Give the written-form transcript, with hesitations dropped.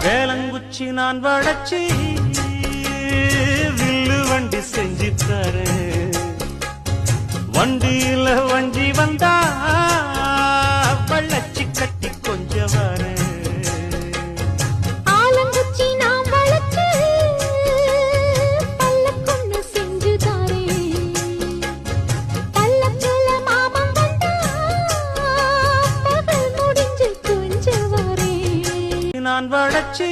வேலங்குச்சி நான் வளச்சி வில்லு வண்டி செஞ்சு தரேன். வண்டியில வஞ்சி வந்தா வள்ளச்சி கட்டி கொஞ்சம் வரேன். ஆலங்குச்சி நான் வளச்சு பல்லக்குன்னு செஞ்சு தரேன். பல்லக்குல மாமன் வந்தா பகல் முடிஞ்சு கொஞ்சம் வரேன். நான் வளச்சி